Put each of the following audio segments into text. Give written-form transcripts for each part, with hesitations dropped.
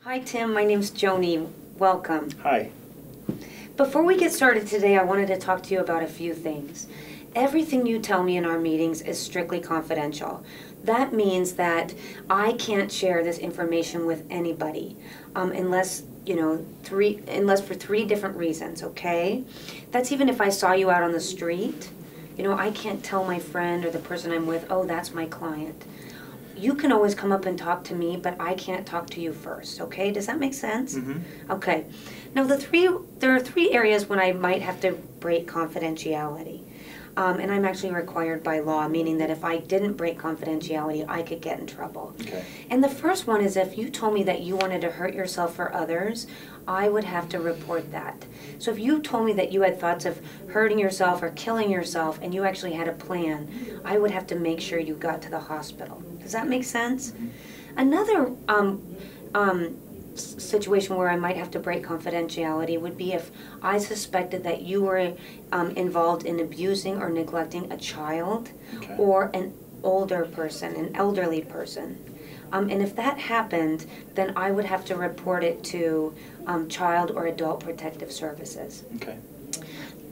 Hi Tim, my name's Joni. Welcome. Hi. Before we get started today, I wanted to talk to you about a few things. Everything you tell me in our meetings is strictly confidential. That means that I can't share this information with anybody unless for three different reasons, okay? That's even if I saw you out on the street. I can't tell my friend or the person I'm with, oh, that's my client. You can always come up and talk to me, but I can't talk to you first, okay? Does that make sense? Mm-hmm. Okay. Now, there are three areas when I might have to break confidentiality. And I'm actually required by law, meaning that if I didn't break confidentiality, I could get in trouble. Okay. And the first one is if you told me that you wanted to hurt yourself for others, I would have to report that. So if you told me that you had thoughts of hurting yourself or killing yourself and you actually had a plan, I would have to make sure you got to the hospital. Does that make sense? Another situation where I might have to break confidentiality would be if I suspected that you were involved in abusing or neglecting a child or an older person, an elderly person. And if that happened, then I would have to report it to Child or Adult Protective Services. Okay.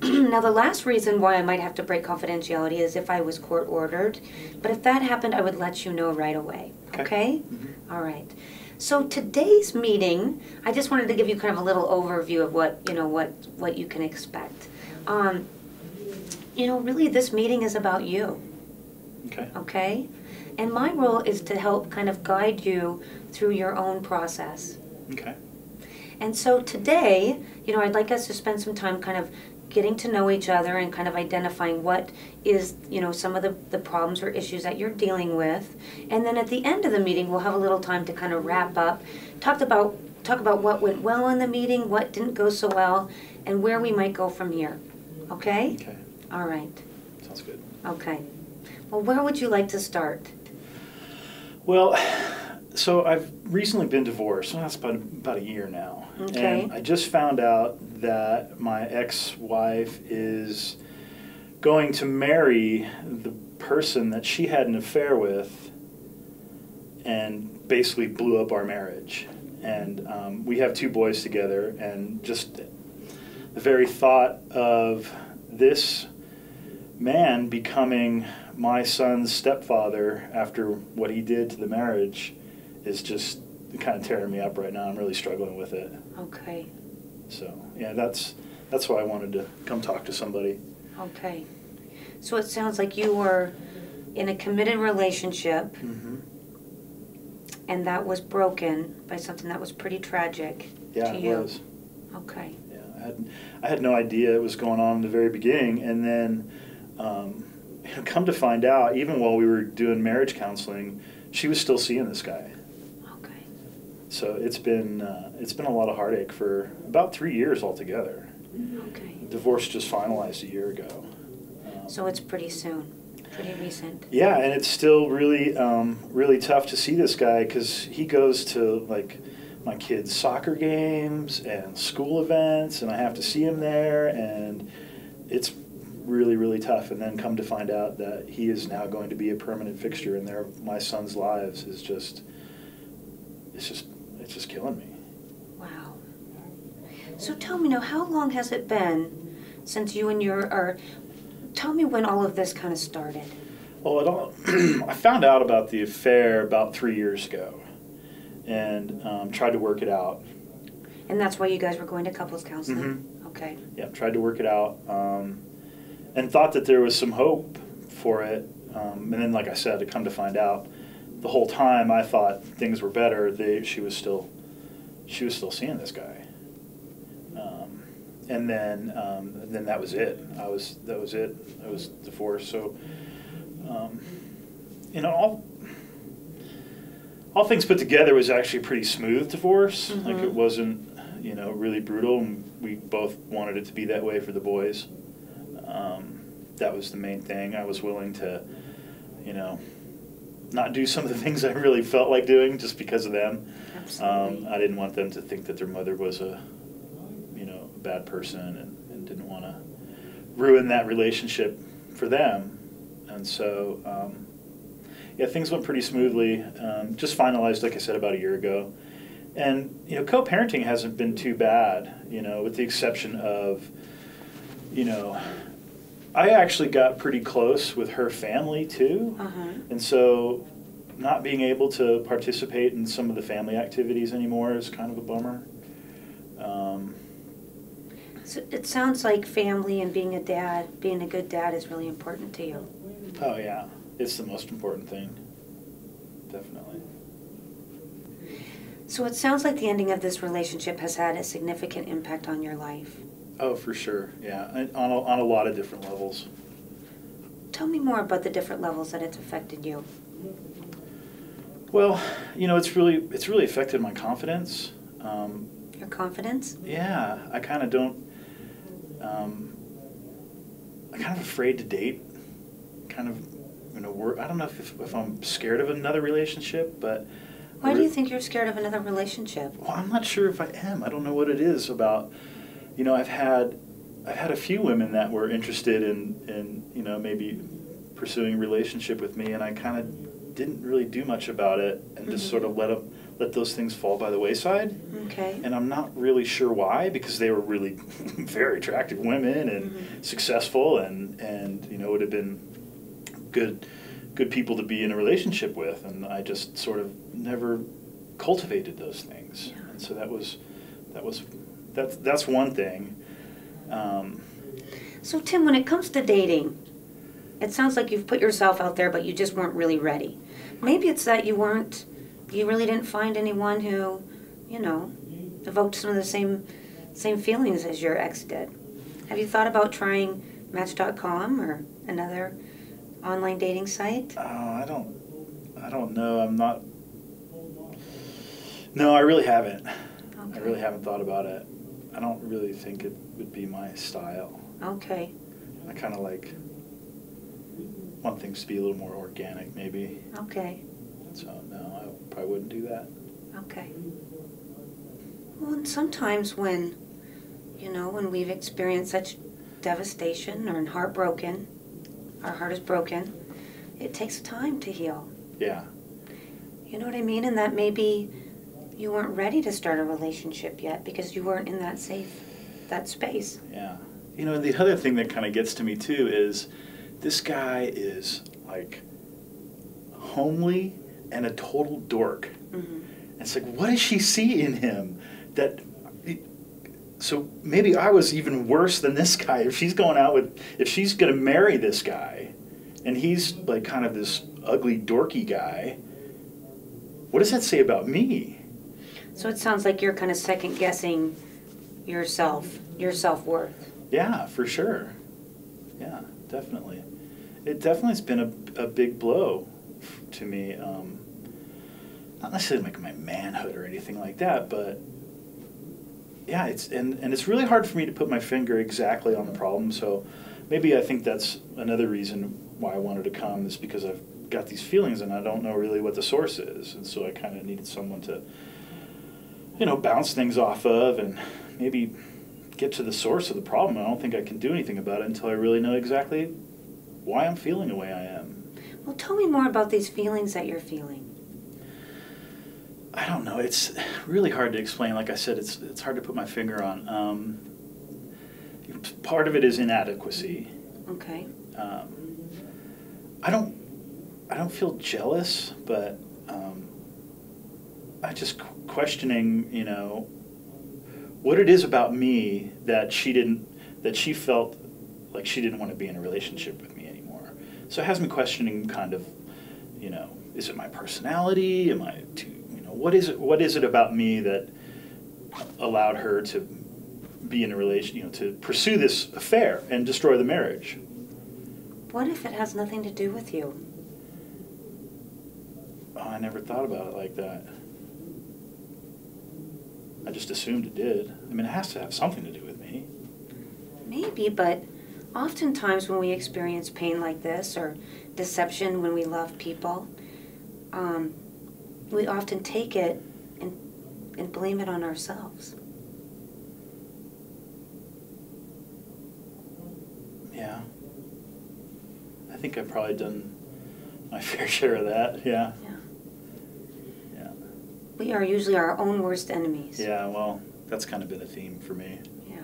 Now, the last reason why I might have to break confidentiality is if I was court ordered. But if that happened, I would let you know right away. Okay? Mm-hmm. All right. So today's meeting, I just wanted to give you kind of a little overview of what you can expect. Really this meeting is about you. Okay. Okay? And my role is to help kind of guide you through your own process. Okay. And so today, I'd like us to spend some time kind of getting to know each other and kind of identifying what is, some of the problems or issues that you're dealing with. And then at the end of the meeting, we'll have a little time to kind of wrap up, talk about what went well in the meeting, what didn't go so well, and where we might go from here. Okay? Okay. All right. Sounds good. Okay. Well, where would you like to start? Well, so I've recently been divorced. Well, that's about a year now. Okay. And I just found out that my ex-wife is going to marry the person that she had an affair with and basically blew up our marriage. And we have two boys together, and just the very thought of this man becoming my son's stepfather after what he did to the marriage is just kind of tearing me up right now. I'm really struggling with it. Okay. So, yeah, that's why I wanted to come talk to somebody. Okay. So it sounds like you were in a committed relationship, Mm-hmm. and that was broken by something that was pretty tragic to you. Yeah, it was. Okay. Yeah, I had no idea it was going on in the very beginning, and then come to find out, even while we were doing marriage counseling, she was still seeing this guy. Okay. So it's been a lot of heartache for about 3 years altogether. Okay. Divorce just finalized a year ago. So it's pretty soon, pretty recent. Yeah, and it's still really really tough to see this guy because he goes to like my kids' soccer games and school events, and I have to see him there, and it's really, really tough. And then come to find out that he is now going to be a permanent fixture in my son's lives is just, it's just killing me. Wow. So tell me now, how long has it been since you and tell me when all of this kind of started. Well, I found out about the affair about 3 years ago, and tried to work it out. And that's why you guys were going to couples counseling? Mm-hmm. Okay. Yeah, tried to work it out, and thought that there was some hope for it. And then, like I said, to come to find out, the whole time I thought things were better. She was still seeing this guy. And then that was it. That was it. I was divorced. So, all things put together, it was actually a pretty smooth divorce. Mm-hmm. Like, it wasn't, really brutal. And we both wanted it to be that way for the boys. That was the main thing. I was willing to, not do some of the things I really felt like doing just because of them. Absolutely. I didn't want them to think that their mother was a bad person, and didn't want to ruin that relationship for them. And so, things went pretty smoothly. Just finalized, like I said, about a year ago. And, you know, co-parenting hasn't been too bad, you know, with the exception of, you know, I actually got pretty close with her family too. And so not being able to participate in some of the family activities anymore is kind of a bummer. So it sounds like family and being a dad, being a good dad is really important to you. Oh yeah, it's the most important thing, definitely. So it sounds like the ending of this relationship has had a significant impact on your life. Oh, for sure, yeah, and on a lot of different levels. Tell me more about the different levels that it's affected you. Well, you know, it's really affected my confidence. Your confidence? Yeah, I kind of don't. I'm kind of afraid to date. Kind of, you know, I don't know if I'm scared of another relationship, but. Why do you think you're scared of another relationship? Well, I'm not sure if I am. I don't know what it is about. You know, I've had a few women that were interested in you know, maybe pursuing a relationship with me, and I kind of didn't really do much about it, and just sort of let those things fall by the wayside. Okay. And I'm not really sure why, because they were really very attractive women and successful, and you know, would have been good people to be in a relationship with, and I just sort of never cultivated those things. Yeah. And so that's one thing. So Tim, when it comes to dating, it sounds like you've put yourself out there, but you just weren't really ready. Maybe it's that you really didn't find anyone who, you know, evoked some of the same feelings as your ex did. Have you thought about trying Match.com or another online dating site? Oh, I don't know. I'm not. No, I really haven't. Okay. I really haven't thought about it. I don't really think it would be my style. Okay. I kind of want things to be a little more organic, maybe. Okay. So no, I probably wouldn't do that. Okay. Well, and sometimes when we've experienced such devastation or heartbroken, our heart is broken, it takes time to heal. Yeah. You know what I mean? And that maybe you weren't ready to start a relationship yet because you weren't in that space. Yeah. You know, the other thing that kind of gets to me too is this guy is like homely and a total dork. It's like, what does she see in him that? So maybe I was even worse than this guy. If she's going to marry this guy, and he's like kind of this ugly, dorky guy, what does that say about me? So it sounds like you're kind of second guessing yourself, your self-worth. Yeah, for sure. Yeah, definitely. It definitely has been a big blow to me. Not necessarily like my manhood or anything like that, but yeah, it's really hard for me to put my finger exactly on the problem. So maybe I think that's another reason why I wanted to come, is because I've got these feelings and I don't know really what the source is, and so I kind of needed someone to, you know, bounce things off of and maybe get to the source of the problem. I don't think I can do anything about it until I really know exactly why I'm feeling the way I am. Well, tell me more about these feelings that you're feeling. I don't know. It's really hard to explain. Like I said, it's hard to put my finger on. Part of it is inadequacy. Okay. I don't feel jealous, but I just questioning, you know, what it is about me that she felt like she didn't want to be in a relationship with me anymore. So it has me questioning kind of, you know, is it my personality? Am I too, you know, what is it about me that allowed her to be in a relation, you know, to pursue this affair and destroy the marriage? What if it has nothing to do with you? Oh, I never thought about it like that. I just assumed it did. I mean, it has to have something to do with me. Maybe, but oftentimes when we experience pain like this or deception when we love people, we often take it and blame it on ourselves. Yeah. I think I've probably done my fair share of that, yeah. Yeah. Yeah. We are usually our own worst enemies. Yeah, well, that's kind of been a theme for me. Yeah.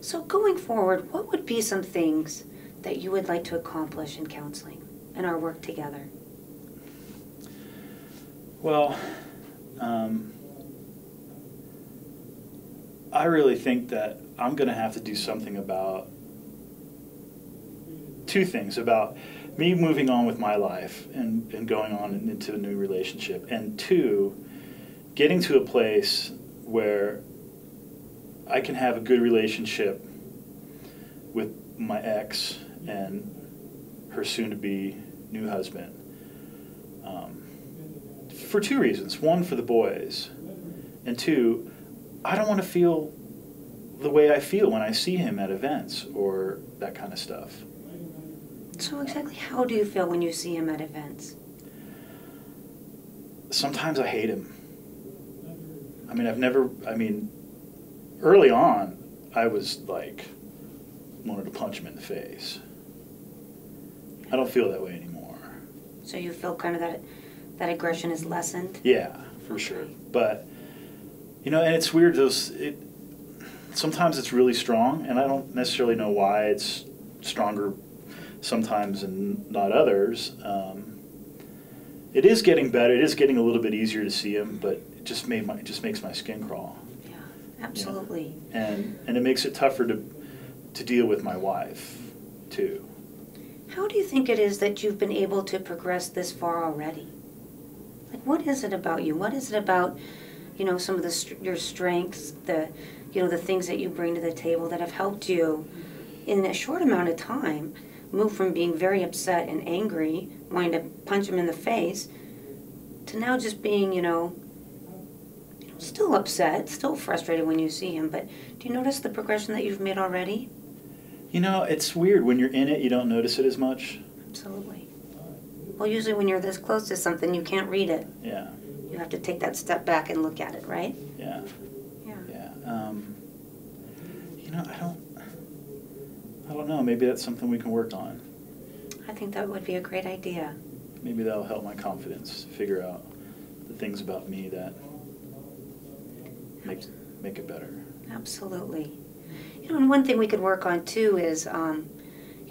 So going forward, what would be some things that you would like to accomplish in counseling and our work together? Well, I really think that I'm going to have to do something about two things, about me moving on with my life and going on into a new relationship, and two, getting to a place where I can have a good relationship with my ex and her soon-to-be new husband. For two reasons. One, for the boys, and two, I don't want to feel the way I feel when I see him at events or that kind of stuff. So exactly how do you feel when you see him at events? Sometimes I hate him. Early on, I was like, wanted to punch him in the face. I don't feel that way anymore. So you feel kind of that aggression is lessened? Yeah, for sure. But, and it's weird, sometimes it's really strong, and I don't necessarily know why it's stronger sometimes and not others. It is getting better. It is getting a little bit easier to see him, but it just makes my skin crawl. Yeah, absolutely. And it makes it tougher to deal with my wife too. How do you think it is that you've been able to progress this far already? Like, what is it about you? What is it about, some of your strengths, the things that you bring to the table that have helped you in a short amount of time move from being very upset and angry, wanting to punch him in the face, to now just being, still upset, still frustrated when you see him, but do you notice the progression that you've made already? It's weird. When you're in it, you don't notice it as much. Absolutely. Well, usually when you're this close to something, you can't read it. Yeah. You have to take that step back and look at it, right? Yeah. Yeah. Yeah. I don't know. Maybe that's something we can work on. I think that would be a great idea. Maybe that'll help my confidence figure out the things about me that make it better. Absolutely. And one thing we could work on too is,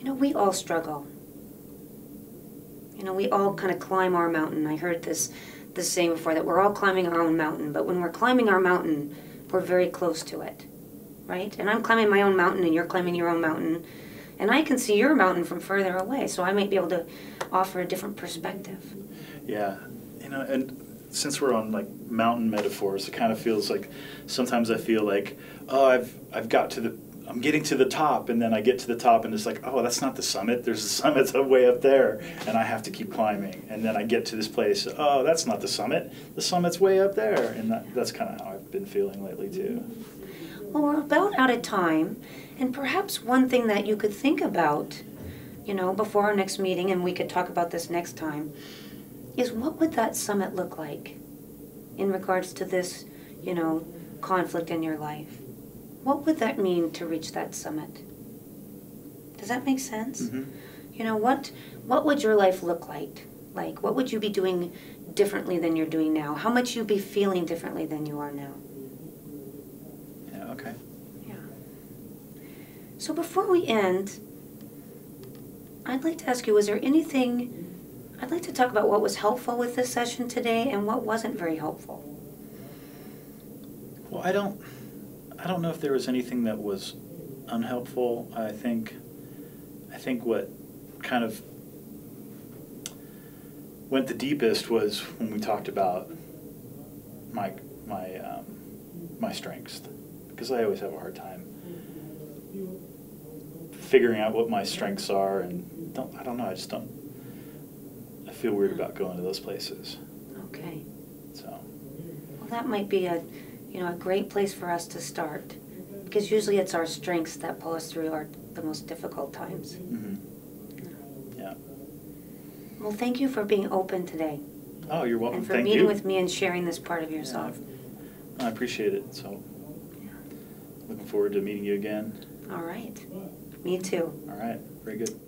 we all struggle. We all kind of climb our mountain. I heard this saying before, that we're all climbing our own mountain, but when we're climbing our mountain, we're very close to it, right? And I'm climbing my own mountain and you're climbing your own mountain, and I can see your mountain from further away, so I might be able to offer a different perspective. Yeah, and since we're on like mountain metaphors, it kind of feels like sometimes I feel like, oh, I'm getting to the top, and then I get to the top and it's like, oh, that's not the summit. There's the summit way up there, and I have to keep climbing. And then I get to this place, oh, that's not the summit. The summit's way up there. And that's kind of how I've been feeling lately too. Well, we're about out of time, and perhaps one thing that you could think about, before our next meeting, and we could talk about this next time, is what would that summit look like in regards to this, conflict in your life? What would that mean to reach that summit? Does that make sense? Mm-hmm. What would your life look like? Like, what would you be doing differently than you're doing now? How much you be feeling differently than you are now? Yeah, okay. Yeah. So before we end, I'd like to ask you, I'd like to talk about what was helpful with this session today and what wasn't very helpful. Well, I don't know if there was anything that was unhelpful. I think what kind of went the deepest was when we talked about my strengths, because I always have a hard time figuring out what my strengths are, and I don't know. I feel weird about going to those places. Okay. So. Well, that might be a great place for us to start, because usually it's our strengths that pull us through the most difficult times. Mm-hmm. Yeah. Well, thank you for being open today. Oh, you're welcome. And for Thank meeting you. with me and sharing this part of yourself. Yeah, I appreciate it. So, looking forward to meeting you again. All right. Me too. All right. Very good.